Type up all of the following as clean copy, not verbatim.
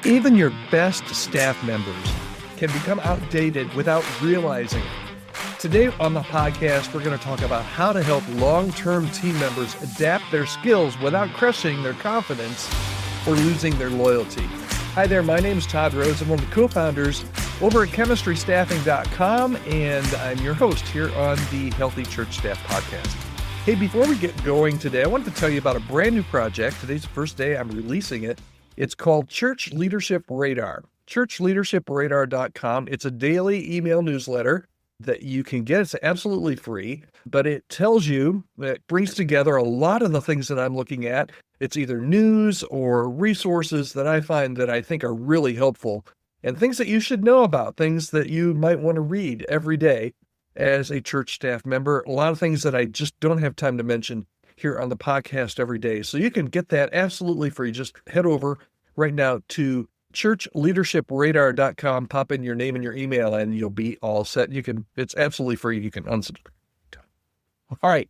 Even your best staff members can become outdated without realizing it. Today on the podcast, we're going to talk about how to help long-term team members adapt their skills without crushing their confidence or losing their loyalty. Hi there, my name is Todd Rhoades. I'm one of the co-founders over at chemistrystaffing.com, and I'm your host here on the Healthy Church Staff Podcast. Hey, before we get going today, I wanted to tell you about a brand new project. Today's the first day I'm releasing it. It's called Church Leadership Radar, churchleadershipradar.com. It's a daily email newsletter that you can get. It's absolutely free, but it tells you, it brings together a lot of the things that I'm looking at. It's either news or resources that I find that I think are really helpful and things that you should know about, things that you might want to read every day as a church staff member. A lot of things that I just don't have time to mention here on the podcast every day. So you can get that absolutely free. Just head over right now to churchleadershipradar.com, pop in your name and your email, and you'll be all set. It's absolutely free. You can unsubscribe. All right.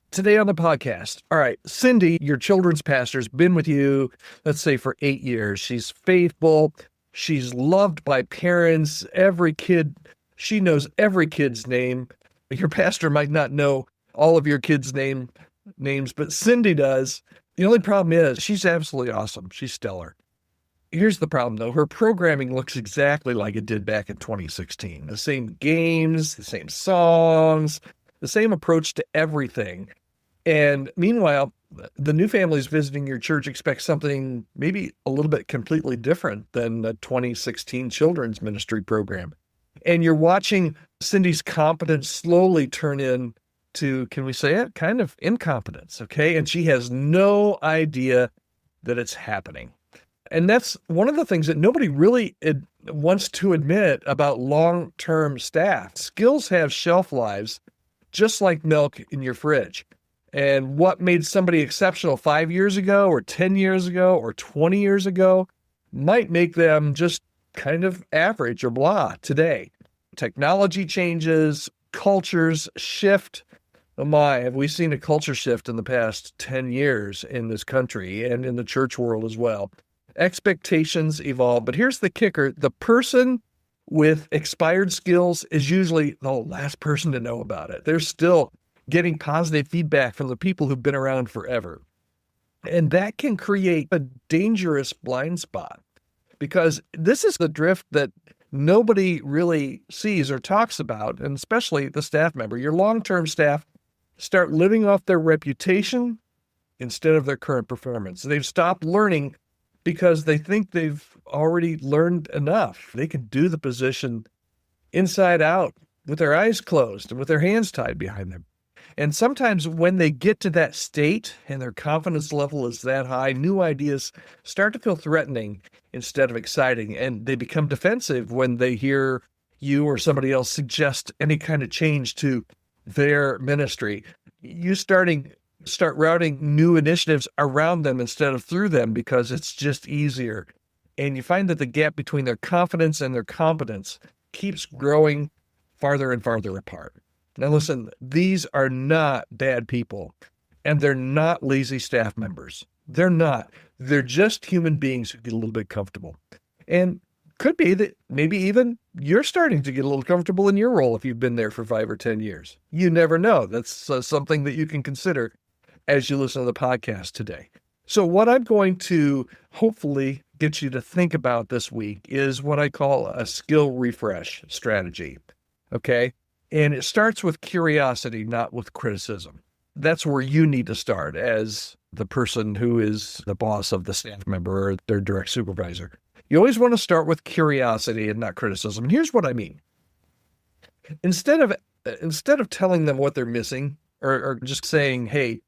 Today on the podcast. All right. Cindy, your children's pastor, has been with you, let's say, for 8 years. She's faithful. She's loved by parents. She knows every kid's name. Your pastor might not know all of your kids' names, but Cindy does. The only problem is she's absolutely awesome. She's stellar. Here's the problem, though. Her programming looks exactly like it did back in 2016. The same games, the same songs, the same approach to everything. And meanwhile, the new families visiting your church expect something maybe a little bit completely different than the 2016 children's ministry program. And you're watching Cindy's competence slowly turn into, can we say it, kind of incompetence, okay? And she has no idea that it's happening. And that's one of the things that nobody really wants to admit about long-term staff. Skills have shelf lives, just like milk in your fridge. And what made somebody exceptional 5 years ago or 10 years ago or 20 years ago might make them just kind of average or blah today. Technology changes, cultures shift. Oh my, have we seen a culture shift in the past 10 years in this country and in the church world as well? Expectations evolve, but here's the kicker. The person with expired skills is usually the last person to know about it. They're still getting positive feedback from the people who've been around forever. And that can create a dangerous blind spot because this is the drift that nobody really sees or talks about, and especially the staff member. Your long-term staff start living off their reputation instead of their current performance. They've stopped learning because they think they've already learned enough. They can do the position inside out with their eyes closed and with their hands tied behind them. And sometimes when they get to that state and their confidence level is that high, new ideas start to feel threatening instead of exciting. And they become defensive when they hear you or somebody else suggest any kind of change to their ministry. You start routing new initiatives around them instead of through them because it's just easier. And you find that the gap between their confidence and their competence keeps growing farther and farther apart. Now listen, these are not bad people, and they're not lazy staff members. They're not. They're just human beings who get a little bit comfortable. And could be that maybe even you're starting to get a little comfortable in your role if you've been there for 5 or 10 years. You never know. That's something that you can consider as you listen to the podcast today. So what I'm going to hopefully get you to think about this week is what I call a skill refresh strategy, okay? And it starts with curiosity, not with criticism. That's where you need to start as the person who is the boss of the staff member or their direct supervisor. You always want to start with curiosity and not criticism. And here's what I mean. Instead of telling them what they're missing or just saying, hey,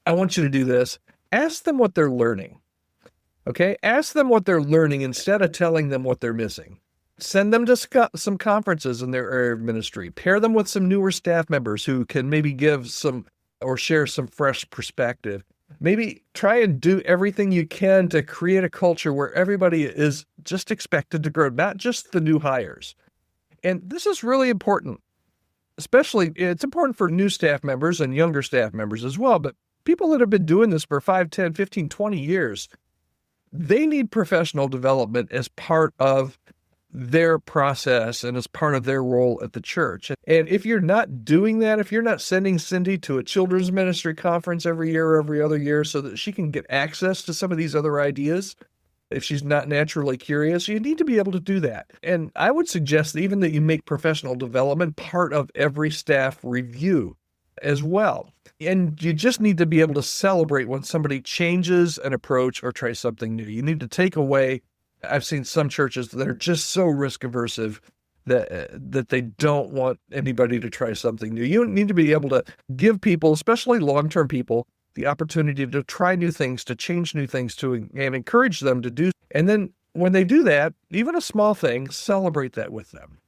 I want you to do this, ask them what they're learning. Okay? Ask them what they're learning instead of telling them what they're missing. Send them to some conferences in their area of ministry. Pair them with some newer staff members who can maybe give some or share some fresh perspective. Maybe try and do everything you can to create a culture where everybody is just expected to grow, not just the new hires. And this is really important. Especially, it's important for new staff members and younger staff members as well, but people that have been doing this for 5, 10, 15, 20 years, they need professional development as part of their process and as part of their role at the church. And if you're not doing that, if you're not sending Cindy to a children's ministry conference every year or every other year so that she can get access to some of these other ideas, if she's not naturally curious, you need to be able to do that. And I would suggest even that you make professional development part of every staff review as well. And you just need to be able to celebrate when somebody changes an approach or tries something new. You need to take away, I've seen some churches that are just so risk aversive that they don't want anybody to try something new. You need to be able to give people, especially long-term people, the opportunity to try new things, to change new things, and encourage them to do. And then when they do that, even a small thing, celebrate that with them.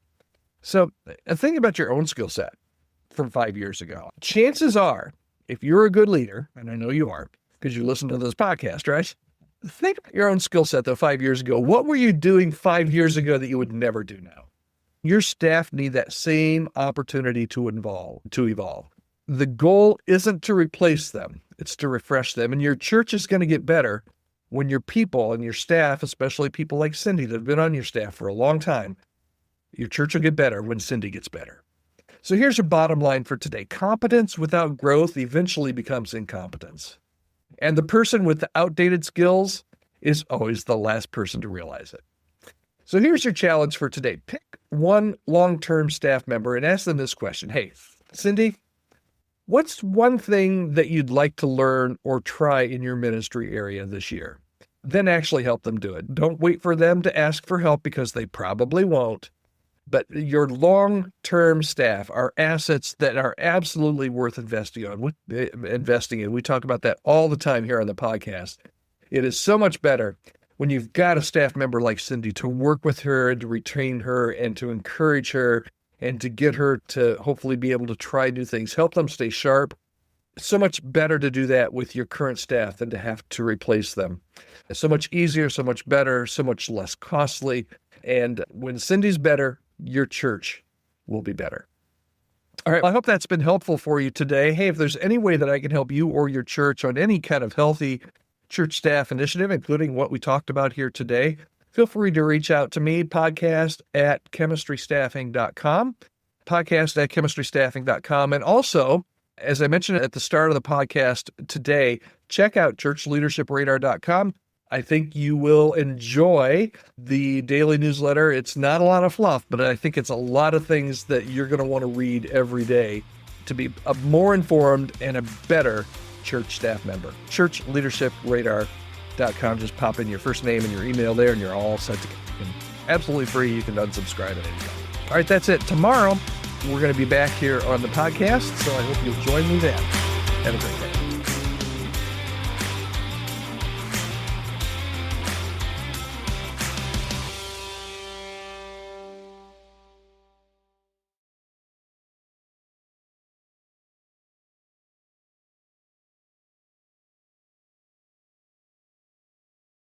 So think about your own skill set from 5 years ago. Chances are, if you're a good leader, and I know you are, because you listen to this podcast, right? Think about your own skill set, though, 5 years ago. What were you doing 5 years ago that you would never do now? Your staff need that same opportunity to evolve. The goal isn't to replace them. It's to refresh them. And your church is going to get better when your people and your staff, especially people like Cindy that have been on your staff for a long time, your church will get better when Cindy gets better. So here's your bottom line for today. Competence without growth eventually becomes incompetence. And the person with the outdated skills is always the last person to realize it. So here's your challenge for today. Pick one long-term staff member and ask them this question. Hey, Cindy, what's one thing that you'd like to learn or try in your ministry area this year? Then actually help them do it. Don't wait for them to ask for help because they probably won't. But your long-term staff are assets that are absolutely worth investing in. We talk about that all the time here on the podcast. It is so much better when you've got a staff member like Cindy to work with her and to retain her and to encourage her and to get her to hopefully be able to try new things, help them stay sharp. It's so much better to do that with your current staff than to have to replace them. It's so much easier, so much better, so much less costly. And when Cindy's better, your church will be better. All right. Well, I hope that's been helpful for you today. Hey, if there's any way that I can help you or your church on any kind of healthy church staff initiative, including what we talked about here today, feel free to reach out to me, podcast@chemistrystaffing.com, podcast@chemistrystaffing.com. And also, as I mentioned at the start of the podcast today, check out churchleadershipradar.com. I think you will enjoy the daily newsletter. It's not a lot of fluff, but I think it's a lot of things that you're going to want to read every day to be a more informed and a better church staff member. Churchleadershipradar.com. Just pop in your first name and your email there, and you're all set to go. Absolutely free. You can unsubscribe at any time. All right, that's it. Tomorrow, we're going to be back here on the podcast, so I hope you'll join me then. Have a great day.